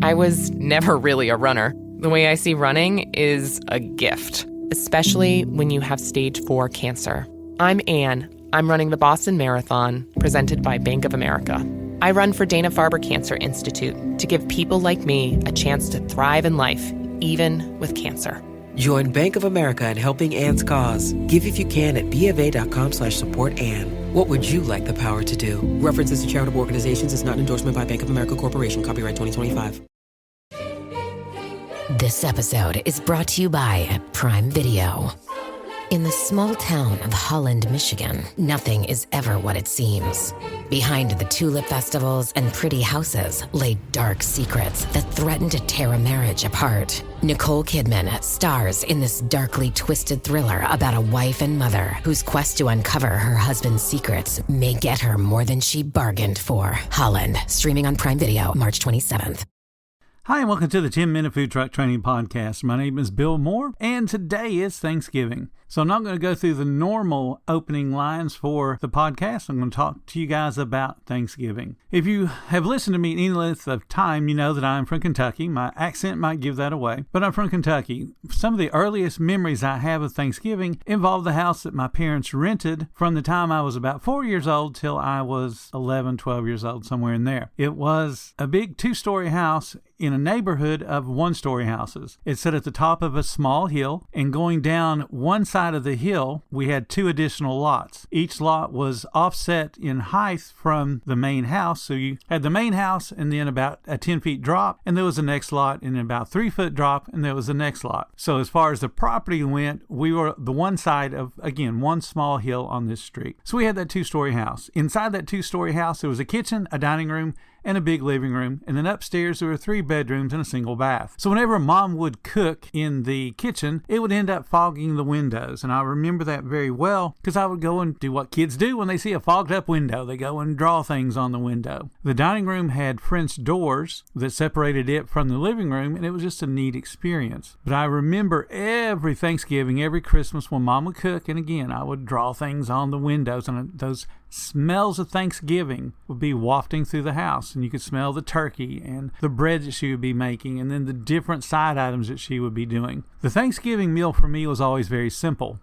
I was never really a runner. The way I see running is a gift, especially when you have stage 4 cancer. I'm Anne. I'm running the Boston Marathon, presented by Bank of America. I run for Dana-Farber Cancer Institute to give people like me a chance to thrive in life, even with cancer. Join Bank of America in helping Anne's cause. Give if you can at BofA.com/supportAnne. What would you like the power to do? References to charitable organizations is not an endorsement by Bank of America Corporation. Copyright 2025. This episode is brought to you by Prime Video. In the small town of Holland, Michigan, nothing is ever what it seems. Behind the tulip festivals and pretty houses lay dark secrets that threaten to tear a marriage apart. Nicole Kidman stars in this darkly twisted thriller about a wife and mother whose quest to uncover her husband's secrets may get her more than she bargained for. Holland, streaming on Prime Video March 27th. Hi, and welcome to the 10-Minute Food Truck Training Podcast. My name is Bill Moore, and today is Thanksgiving. So I'm not going to go through the normal opening lines for the podcast. I'm going to talk to you guys about Thanksgiving. If you have listened to me any length of time, you know that I'm from Kentucky. My accent might give that away, but I'm from Kentucky. Some of the earliest memories I have of Thanksgiving involve the house that my parents rented from the time I was about 4 years old till I was 11, 12 years old, somewhere in there. It was a big 2-story house in a neighborhood of 1-story houses. It sat at the top of a small hill, and going down one side of the hill, we had 2 additional lots. Each lot was offset in height from the main house, so you had the main house and then about a 10-foot drop, and there was the next lot, and then about 3-foot drop, and there was the next lot. So as far as the property went, we were the one side of, again, one small hill on this street. So we had that 2-story house. Inside that 2-story house, there was a kitchen, a dining room, and a big living room, and then upstairs there were 3 bedrooms and a single bath. So whenever Mom would cook in the kitchen, it would end up fogging the windows, and I remember that very well because I would go and do what kids do when they see a fogged up window. They go and draw things on the window. The dining room had French doors that separated it from the living room, and it was just a neat experience. But I remember every Thanksgiving, every Christmas when Mom would cook, and again, I would draw things on the windows, and those smells of Thanksgiving would be wafting through the house, and you could smell the turkey and the bread that she would be making, and then the different side items that she would be doing. The Thanksgiving meal for me was always very simple.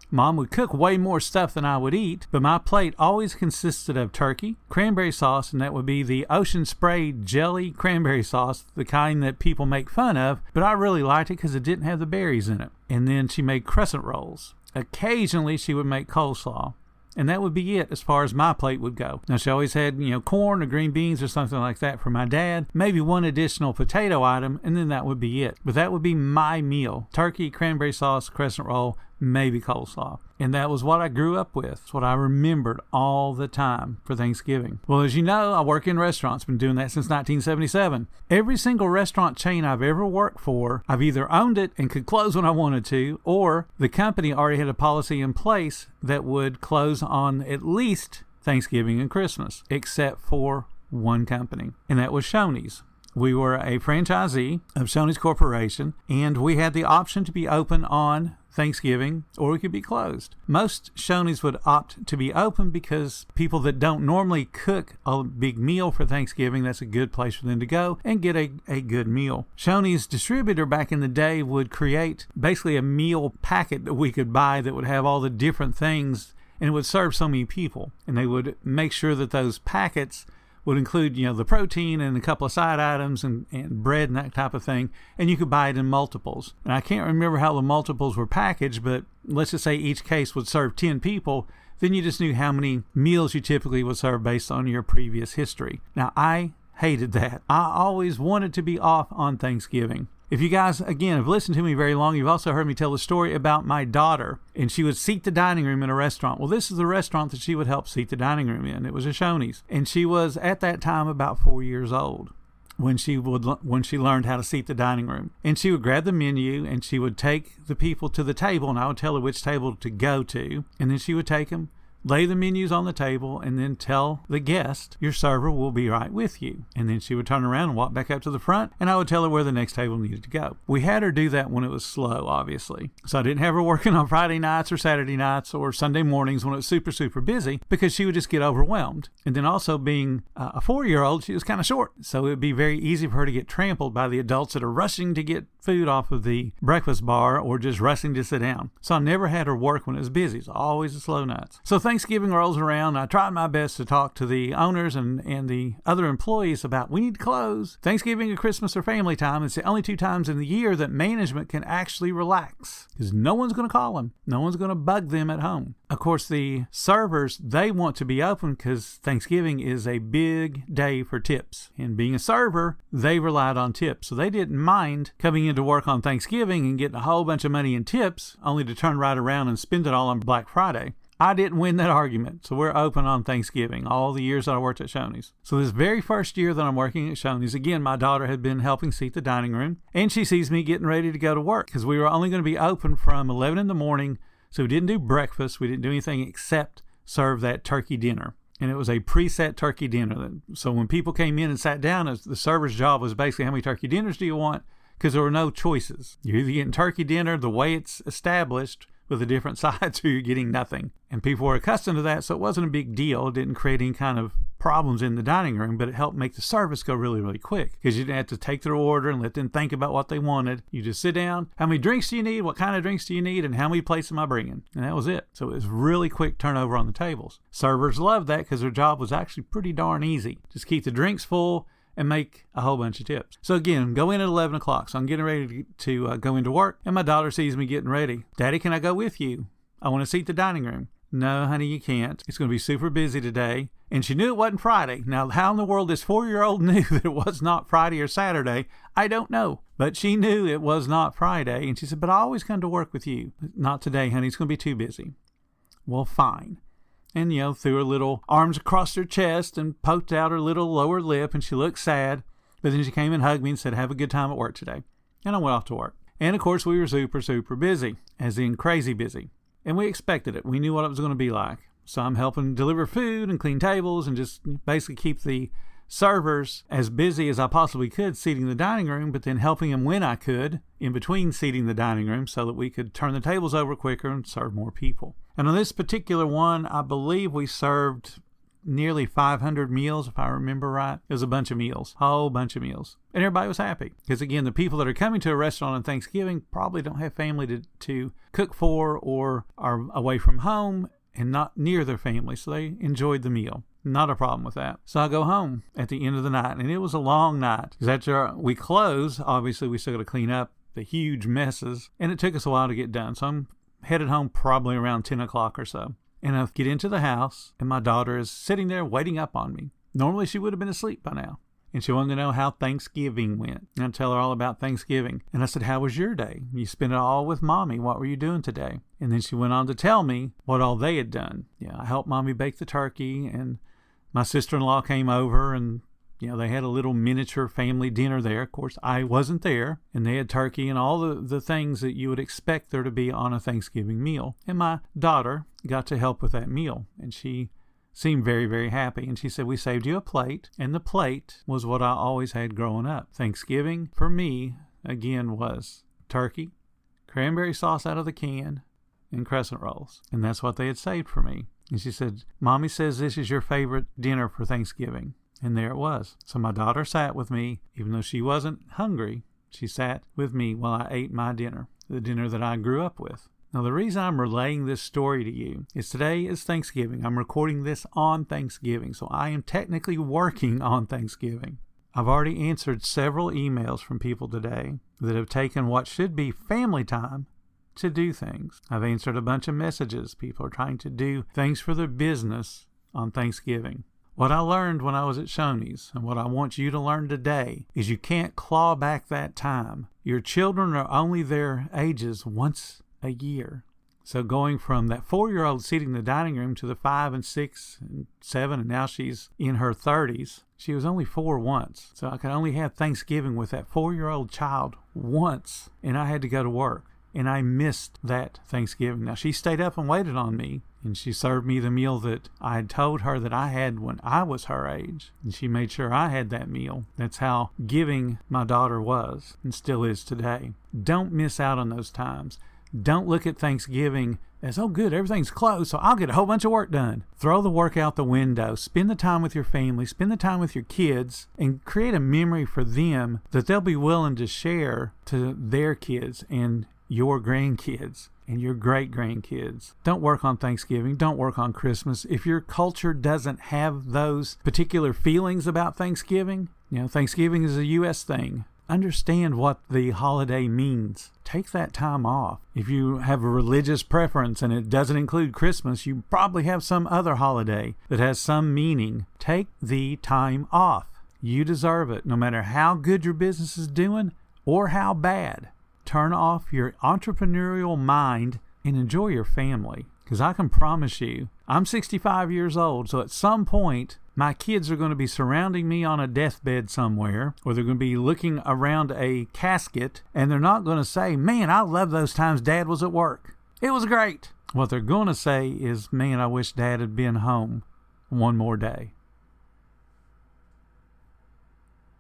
Mom would cook way more stuff than I would eat, but my plate always consisted of turkey, cranberry sauce, and that would be the Ocean Spray jelly cranberry sauce, the kind that people make fun of, but I really liked it because it didn't have the berries in it. And then she made crescent rolls. Occasionally she would make coleslaw. And that would be it as far as my plate would go. Now, she always had, corn or green beans or something like that for my dad. Maybe one additional potato item, and then that would be it. But that would be my meal. Turkey, cranberry sauce, crescent roll, maybe coleslaw. And that was what I grew up with. It's what I remembered all the time for Thanksgiving. Well, as you know, I work in restaurants. Been doing that since 1977. Every single restaurant chain I've ever worked for, I've either owned it and could close when I wanted to, or the company already had a policy in place that would close on at least Thanksgiving and Christmas, except for one company, and that was Shoney's. We were a franchisee of Shoney's Corporation, and we had the option to be open on Thanksgiving, or we could be closed. Most Shoney's would opt to be open because people that don't normally cook a big meal for Thanksgiving, that's a good place for them to go and get a good meal. Shoney's distributor back in the day would create basically a meal packet that we could buy that would have all the different things, and it would serve so many people. And they would make sure that those packets would include, the protein and a couple of side items and bread and that type of thing. And you could buy it in multiples. And I can't remember how the multiples were packaged, but let's just say each case would serve 10 people. Then you just knew how many meals you typically would serve based on your previous history. Now, I hated that. I always wanted to be off on Thanksgiving. If you guys, again, have listened to me very long, you've also heard me tell the story about my daughter, and she would seat the dining room in a restaurant. Well, this is the restaurant that she would help seat the dining room in. It was a Shoney's, and she was at that time about 4 years old when she learned how to seat the dining room. And she would grab the menu, and she would take the people to the table, and I would tell her which table to go to, and then she would take them lay the menus on the table, and then tell the guest, your server will be right with you. And then she would turn around and walk back up to the front, and I would tell her where the next table needed to go. We had her do that when it was slow, obviously. So I didn't have her working on Friday nights or Saturday nights or Sunday mornings when it was super, super busy, because she would just get overwhelmed. And then also being a 4-year-old, she was kind of short. So it would be very easy for her to get trampled by the adults that are rushing to get food off of the breakfast bar or just rushing to sit down. So I never had her work when it was busy. It's always the slow nights. So Thanksgiving rolls around. I tried my best to talk to the owners and the other employees about, we need to close. Thanksgiving or Christmas or family time. It's the only 2 times in the year that management can actually relax, because no one's going to call them. No one's going to bug them at home. Of course, the servers, they want to be open because Thanksgiving is a big day for tips. And being a server, they relied on tips. So they didn't mind coming into work on Thanksgiving and getting a whole bunch of money in tips, only to turn right around and spend it all on Black Friday. I didn't win that argument, so we're open on Thanksgiving all the years that I worked at Shoney's. So this very first year that I'm working at Shoney's, again, my daughter had been helping seat the dining room, and she sees me getting ready to go to work, because we were only going to be open from 11 in the morning, so we didn't do breakfast, we didn't do anything except serve that turkey dinner. And it was a preset turkey dinner. So when people came in and sat down, the server's job was basically, how many turkey dinners do you want? Because there were no choices. You're either getting turkey dinner the way it's established, with the different sides, or you're getting nothing. And people were accustomed to that, so it wasn't a big deal. It didn't create any kind of problems in the dining room, but it helped make the service go really, really quick, because you didn't have to take their order and let them think about what they wanted. You just sit down, how many drinks do you need, what kind of drinks do you need, and how many plates am I bringing? And that was it. So it was really quick turnover on the tables. Servers loved that because their job was actually pretty darn easy. Just keep the drinks full and make a whole bunch of tips. So again, go in at 11 o'clock. So I'm getting ready to go into work, and my daughter sees me getting ready. Daddy, can I go with you? I want to seat the dining room. No, honey, you can't. It's going to be super busy today. And she knew it wasn't Friday. Now, how in the world this 4-year-old knew that it was not Friday or Saturday, I don't know. But she knew it was not Friday. And she said, but I always come to work with you. Not today, honey. It's going to be too busy. Well, fine. And, threw her little arms across her chest and poked out her little lower lip, and she looked sad. But then she came and hugged me and said, have a good time at work today. And I went off to work. And, of course, we were super, super busy, as in crazy busy. And we expected it. We knew what it was going to be like. So I'm helping deliver food and clean tables and just basically keep the servers as busy as I possibly could seating the dining room, but then helping them when I could in between seating the dining room so that we could turn the tables over quicker and serve more people. And on this particular one, I believe we served nearly 500 meals, if I remember right. It was a bunch of meals, a whole bunch of meals. And everybody was happy. Because again, the people that are coming to a restaurant on Thanksgiving probably don't have family to cook for, or are away from home and not near their family. So they enjoyed the meal. Not a problem with that. So I go home at the end of the night, and it was a long night. Because after we close, obviously we still got to clean up the huge messes, and it took us a while to get done. So I'm headed home probably around 10 o'clock or so. And I get into the house, and my daughter is sitting there waiting up on me. Normally she would have been asleep by now. And she wanted to know how Thanksgiving went. And I tell her all about Thanksgiving. And I said, how was your day? You spent it all with Mommy. What were you doing today? And then she went on to tell me what all they had done. Yeah, I helped Mommy bake the turkey, and my sister-in-law came over, and they had a little miniature family dinner there. Of course, I wasn't there. And they had turkey and all the things that you would expect there to be on a Thanksgiving meal. And my daughter got to help with that meal. And she seemed very, very happy. And she said, we saved you a plate. And the plate was what I always had growing up. Thanksgiving, for me, again, was turkey, cranberry sauce out of the can, and crescent rolls. And that's what they had saved for me. And she said, Mommy says this is your favorite dinner for Thanksgiving. And there it was. So my daughter sat with me, even though she wasn't hungry. She sat with me while I ate my dinner, the dinner that I grew up with. Now, the reason I'm relaying this story to you is today is Thanksgiving. I'm recording this on Thanksgiving, so I am technically working on Thanksgiving. I've already answered several emails from people today that have taken what should be family time to do things. I've answered a bunch of messages. People are trying to do things for their business on Thanksgiving. What I learned when I was at Shoney's, and what I want you to learn today, is you can't claw back that time. Your children are only their ages once a year. So going from that 4-year-old sitting in the dining room to the 5 and 6 and 7, and now she's in her 30s. She was only 4 once. So I could only have Thanksgiving with that 4-year-old child once, and I had to go to work. and I missed that Thanksgiving. Now, she stayed up and waited on me, and she served me the meal that I had told her that I had when I was her age, and she made sure I had that meal. That's how giving my daughter was and still is today. Don't miss out on those times. Don't look at Thanksgiving as, oh good, everything's closed, so I'll get a whole bunch of work done. Throw the work out the window. Spend the time with your family. Spend the time with your kids and create a memory for them that they'll be willing to share to their kids and your grandkids and your great-grandkids. Don't work on Thanksgiving. Don't work on Christmas. If your culture doesn't have those particular feelings about Thanksgiving, Thanksgiving is a U.S. thing. Understand what the holiday means. Take that time off. If you have a religious preference and it doesn't include Christmas, you probably have some other holiday that has some meaning. Take the time off. You deserve it, no matter how good your business is doing or how bad. Turn off your entrepreneurial mind and enjoy your family. Because I can promise you, I'm 65 years old, so at some point, my kids are going to be surrounding me on a deathbed somewhere, or they're going to be looking around a casket, and they're not going to say, man, I love those times Dad was at work. It was great. What they're going to say is, man, I wish Dad had been home one more day.